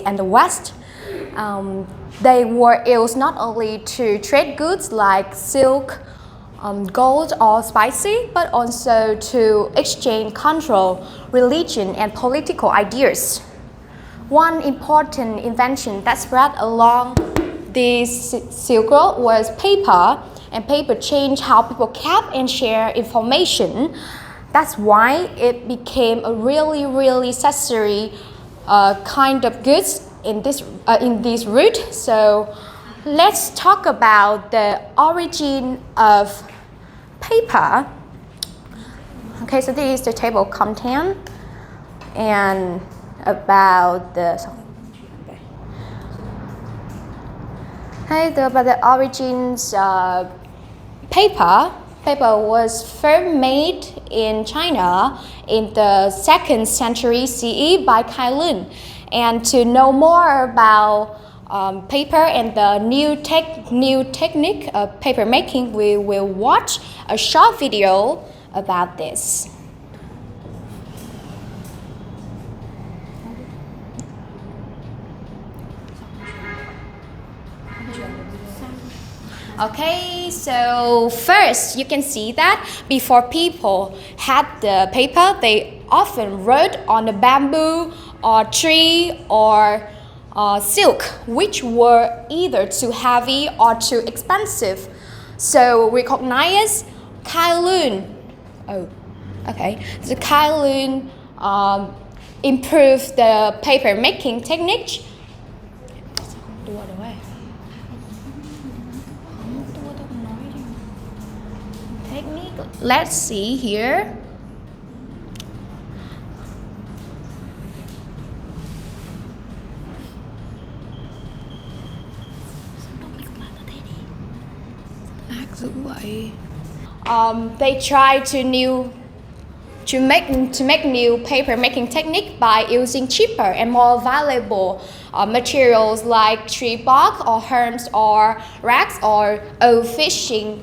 and the West. They were used not only to trade goods like silk, gold or spicy, but also to exchange cultural, religion and political ideas. One important invention that spread along this Silk Road was paper, and paper changed how people kept and shared information. That's why it became a really necessary kind of goods in this route. So let's talk about the origin of paper. Okay, so this is the table of content and about the about the origins of paper. Paper was first made in China in the 2nd century CE by Kai Lun. And to know more about paper and the new technique of paper making, we will watch a short video about this. Okay, so first you can see that before people had the paper, they often wrote on the bamboo or tree or silk, which were either too heavy or too expensive. So recognize Kai Lun. So Kai Lun improved the paper making technique. Let's see here. They try to make new paper making technique by using cheaper and more valuable materials like tree bark or herms or rags or old fishing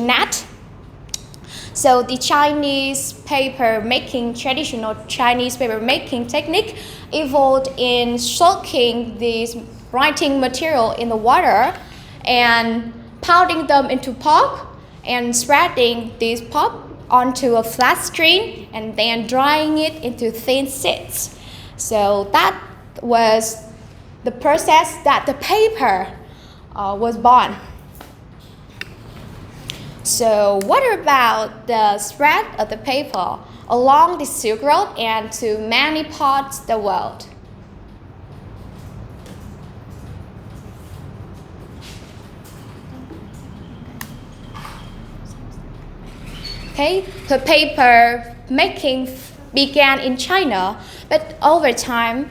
net. So the traditional Chinese paper making technique evolved in soaking these writing material in the water and pounding them into pulp and spreading this pulp onto a flat screen and then drying it into thin sheets. So that was the process that the paper was born. So what about the spread of the paper along the Silk Road and to many parts of the world? Okay, the paper making began in China, but over time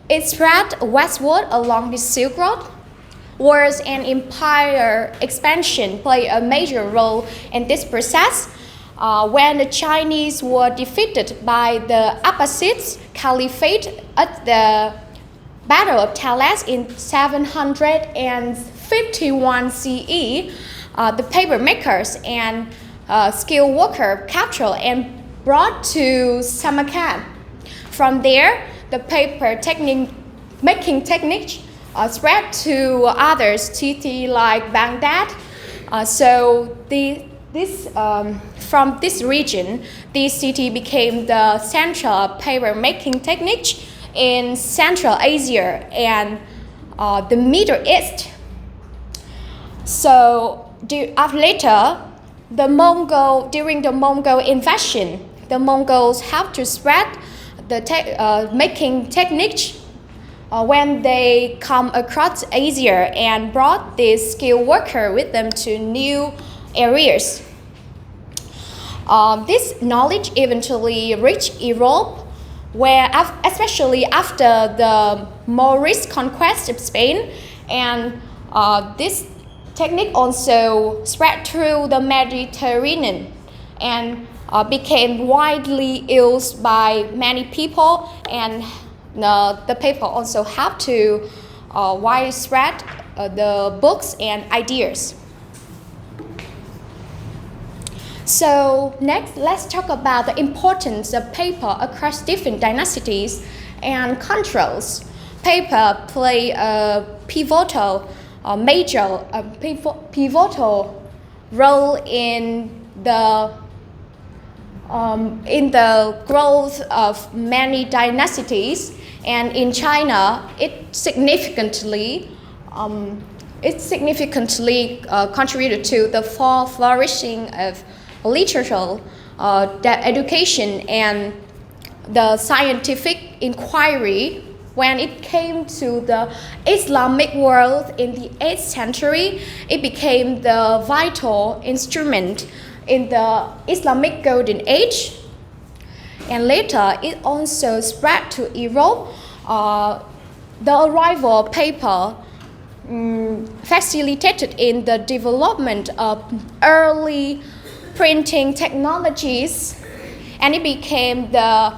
it spread westward along the Silk Road. Wars and empire expansion played a major role in this process. When the Chinese were defeated by the Abbasid Caliphate at the Battle of Talas in 751 CE, the paper makers and skilled workers captured and brought to Samarkand. From there, the paper making technique spread to other cities like Baghdad. From this region, this city became the central of paper making technique in Central Asia and the Middle East. So later, during the Mongol invasion, the Mongols helped to spread the making technique when they come across Asia and brought these skilled workers with them to new areas. This knowledge eventually reached Europe, where especially after the Moorish conquest of Spain, and this technique also spread through the Mediterranean and became widely used by many people, and the paper also helped to widespread the books and ideas. So next, let's talk about the importance of paper across different dynasties and controls. paper play a pivotal role in the growth of many dynasties, and in China, it significantly contributed to the flourishing of literature, education, and the scientific inquiry. When it came to the Islamic world in the 8th century, it became the vital instrument in the Islamic Golden Age. And later, it also spread to Europe. The arrival of paper facilitated in the development of early printing technologies, and it became the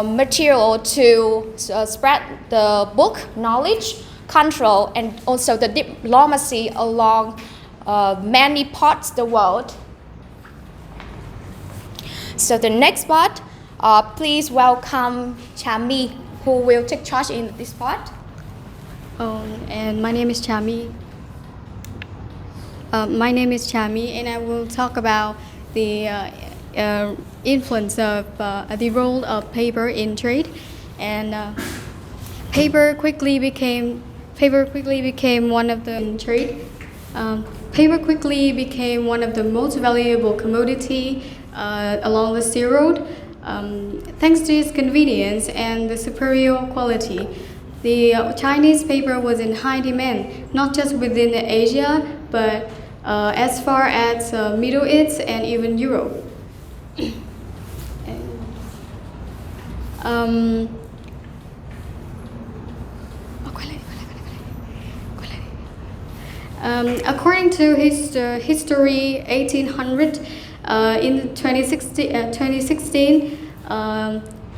material to spread the book knowledge, control, and also the diplomacy along many parts of the world. So the next part, please welcome Chami, who will take charge in this part. And my name is Chami. And I will talk about the influence of the role of paper in trade. And paper quickly became one of the in trade. Paper quickly became one of the most valuable commodity along the Silk Road, thanks to its convenience and the superior quality. The Chinese paper was in high demand, not just within Asia, but as far as Middle East and even Europe. According to history 1800, in 2016,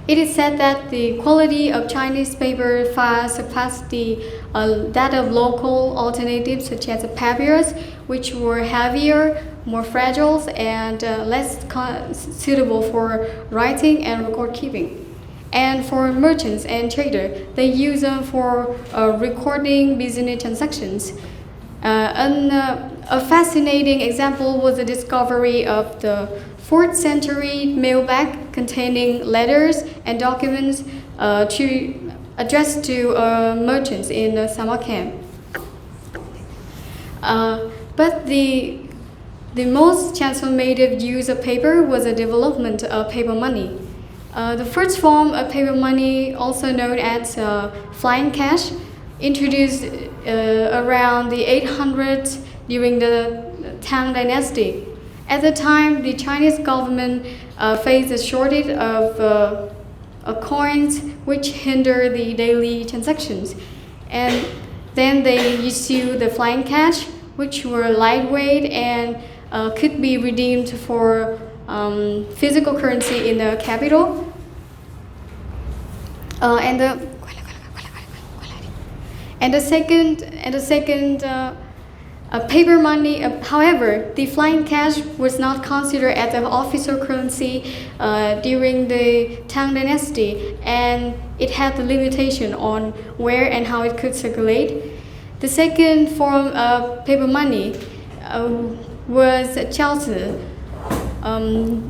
it is said that the quality of Chinese paper far surpassed that of local alternatives such as papyrus, which were heavier, more fragile, and less suitable for writing and record keeping. And for merchants and traders, they use them for recording business transactions. A fascinating example was the discovery of the 4th century mail bag containing letters and documents addressed to merchants in Samarkand. But the most transformative use of paper was the development of paper money. The first form of paper money, also known as flying cash, introduced around the 800s during the Tang Dynasty. At the time, the Chinese government faced a shortage of coins, which hindered the daily transactions. And then they issued the flying cash, which were lightweight and could be redeemed for physical currency in the capital. And the second paper money. However, the flying cash was not considered as an official currency during the Tang Dynasty, and it had the limitation on where and how it could circulate. The second form of paper money was jiaozi,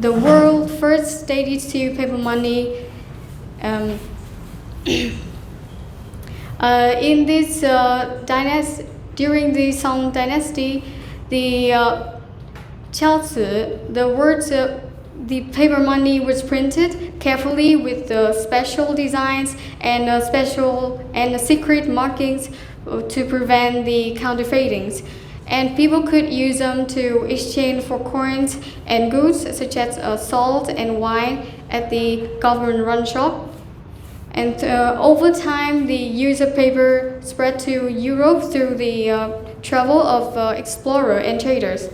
the world's first state-issued paper money. In this dynasty, during the Song Dynasty, the jiaozi, the words, the paper money was printed carefully with special designs and secret markings to prevent the counterfeitings. And people could use them to exchange for coins and goods such as salt and wine at the government-run shop. And over time, the use of paper spread to Europe through the travel of explorers and traders.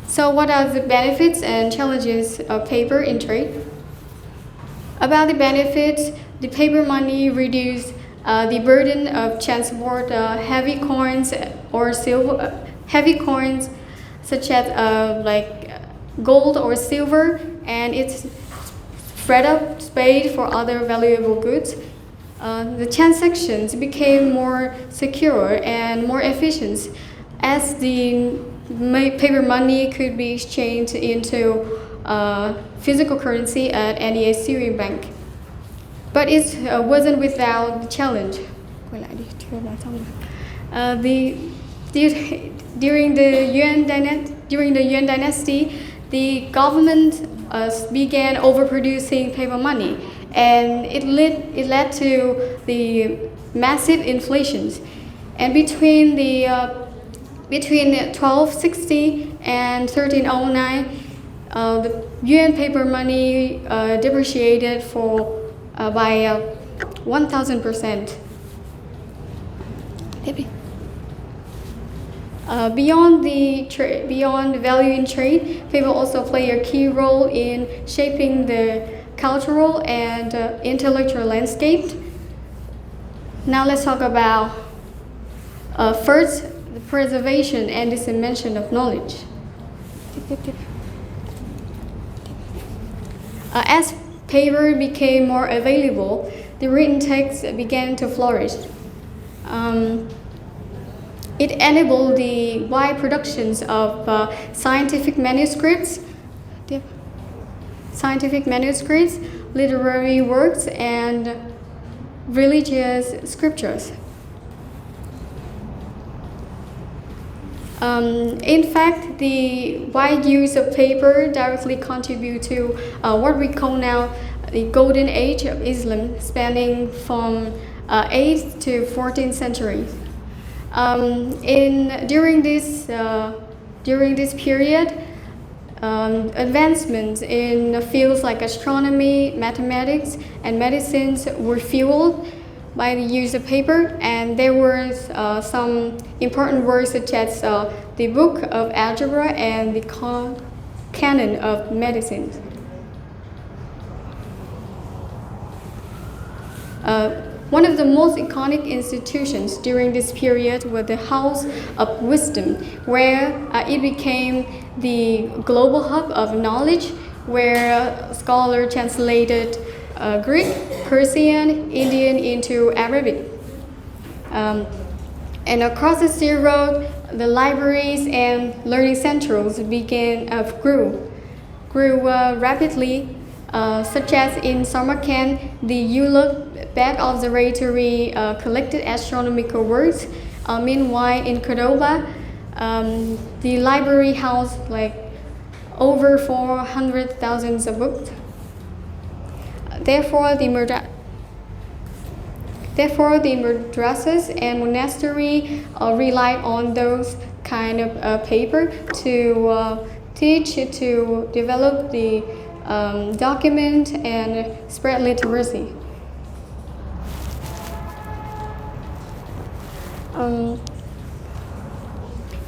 So what are the benefits and challenges of paper in trade? About the benefits, the paper money reduced the burden of transport heavy coins or silver, heavy coins such as like gold or silver, and it's freed up space for other valuable goods. The transactions became more secure and more efficient as the paper money could be exchanged into physical currency at any Assyrian bank. But it wasn't without challenge. During the Yuan dynasty, the government began overproducing paper money, and it led to the massive inflations. And between 1260 and 1309, the yuan paper money depreciated by 1,000%. Beyond the value in trade, paper also play a key role in shaping the cultural and intellectual landscape. Now let's talk about first, the preservation and dissemination of knowledge. As paper became more available, the written text began to flourish. It enabled the wide productions of scientific manuscripts, literary works, and religious scriptures. In fact, the wide use of paper directly contributes to what we call now the Golden Age of Islam, spanning from 8th to 14th centuries. During this period, advancements in fields like astronomy, mathematics, and medicines were fueled by the use of paper, and there were some important works such as the Book of Algebra and the Canon of Medicine. One of the most iconic institutions during this period was the House of Wisdom, where it became the global hub of knowledge, where scholars translated Greek, Persian, Indian into Arabic. And across the Sea Road, the libraries and learning centers grew rapidly, such as in Samarkand, the Ulugh Beg Observatory collected astronomical works. Meanwhile, in Cordoba, the library housed over 400,000 books. Therefore, the madrasas and monastery relied on those kind of paper to teach, to develop the document and spread literacy.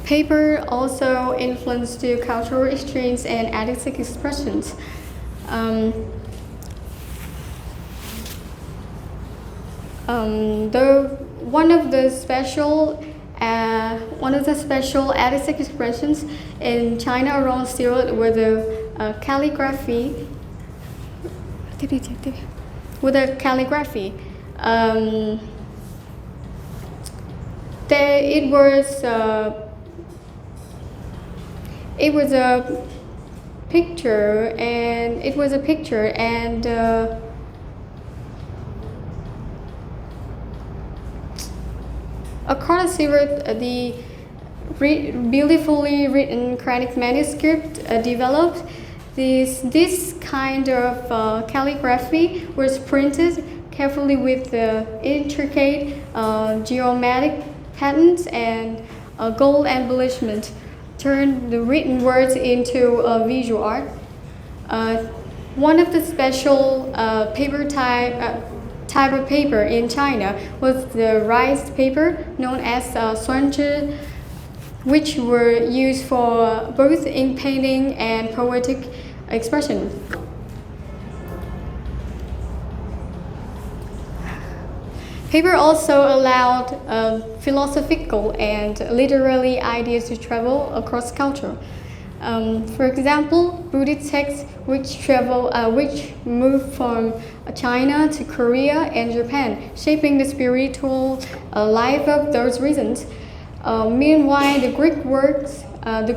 Paper also influenced the cultural exchange and artistic expressions. One of the special artistic expressions in China around Syria were the calligraphy. It was a picture, and across the beautifully written Quranic manuscript developed. This kind of calligraphy was printed carefully with intricate geometric patterns and gold embellishment, turned the written words into visual art. One of the special paper type of paper in China was the rice paper known as suanzhi, which were used for both ink painting and poetic expression. Paper also allowed philosophical and literary ideas to travel across culture. For example, Buddhist texts which moved from China to Korea and Japan, shaping the spiritual life of those regions. Meanwhile, the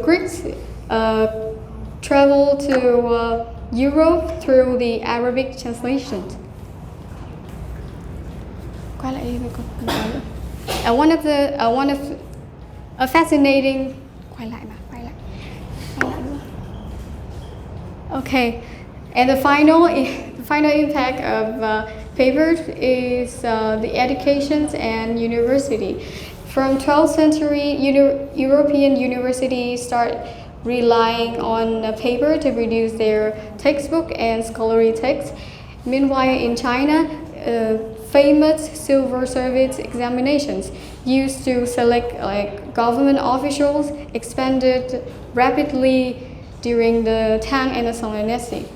Greeks traveled to Europe through the Arabic translation. One of a fascinating. Okay, and the final impact of paper is the education and university. From 12th century, European universities start relying on paper to produce their textbook and scholarly texts. Meanwhile, in China, famous civil service examinations used to select government officials expanded rapidly during the Tang and the Song dynasty.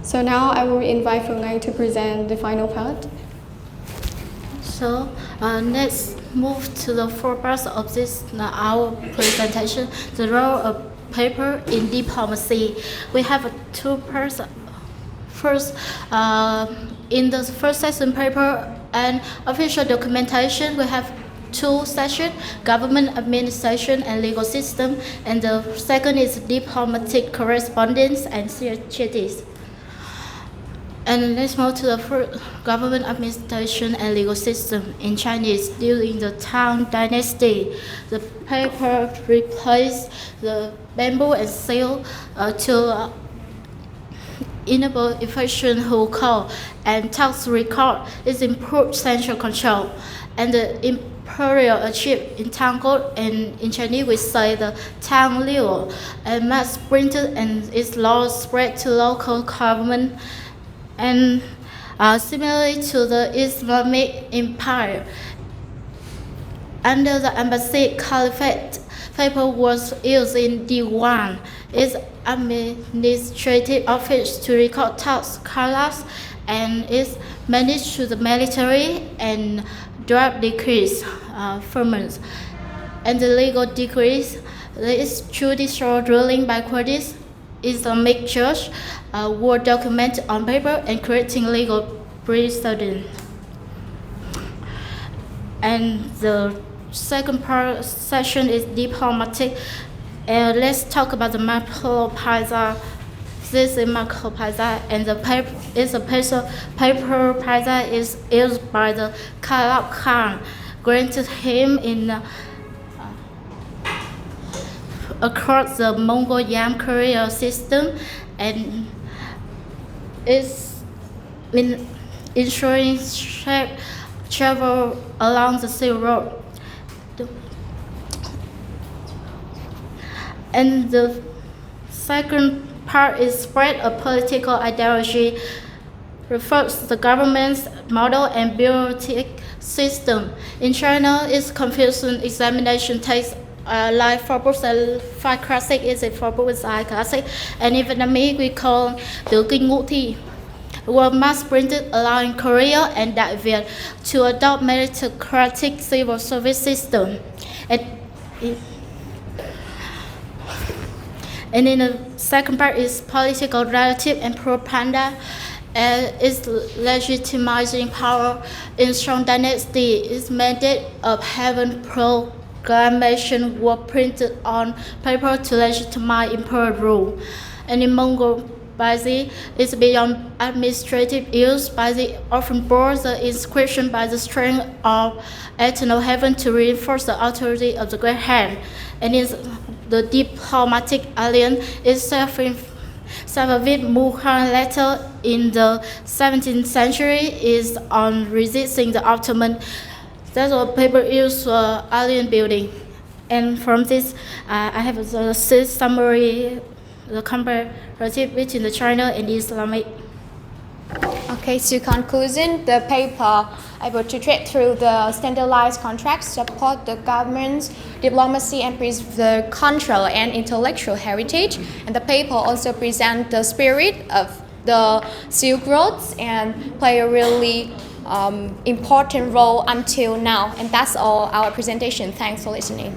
So now I will invite Phương Anh to present the final part. So let's move to the fourth part of this our presentation, the role of paper in diplomacy. We have two parts. First, in the first section, paper and official documentation, we have two sections, government administration and legal system, and the second is diplomatic correspondence and treaties. And let's move to the first, government administration and legal system. In Chinese, during the Tang Dynasty, the paper replaced the bamboo and seal to enable efficient whole call and tax record is improved central control. And the imperial achieved in Tang Code, and in Chinese we say the Tang Liu, and mass printed and its laws spread to local government. And similarly to the Islamic Empire, under the Abbasid Caliphate, paper was used in Diwan, its administrative office, to record tax collects, and is managed to the military and draft decrees, firmans, and the legal decrees. There is judicial ruling by courts. Islamic Church were documented on paper and creating legal precedent. And the second part section is diplomatic. Let's talk about the Marco Pizarro. This is Marco Pizarro, and the paper is a paper Pizarro is used by the Khalid Khan, granted him in across the Mongol Yam courier system, and is ensuring travel along the Silk Road. And the second part is spread of political ideology, refers to the government's model and bureaucratic system. In China, its Confucian examination takes like 4 books and 5 classic is a 4 books I classic, and in Vietnamese we call Tứ Kinh Ngũ Thi, were mass printed allowing Korea and Đại Việt to adopt meritocratic civil service system. And in the second part is political narrative and propaganda. Is legitimizing power in Song dynasty. Its mandate of having proclamation were printed on paper to legitimize imperial rule. And in Mongol Bazi is beyond administrative use. Bazi often bore the inscription by the strength of eternal heaven to reinforce the authority of the Great Hand. And in the diplomatic alliance itself, Safavid Mughal letter in the 17th century is on resisting the Ottoman. That's a paper used for alien building. And from this, I have the summary, the comparative between the China and the Islamic. Okay, to conclusion, the paper able to trade through the standardized contracts, support the government's diplomacy and preserve the cultural and intellectual heritage. And the paper also present the spirit of the Silk Roads and play a really important role until now. And that's all our presentation. Thanks for listening.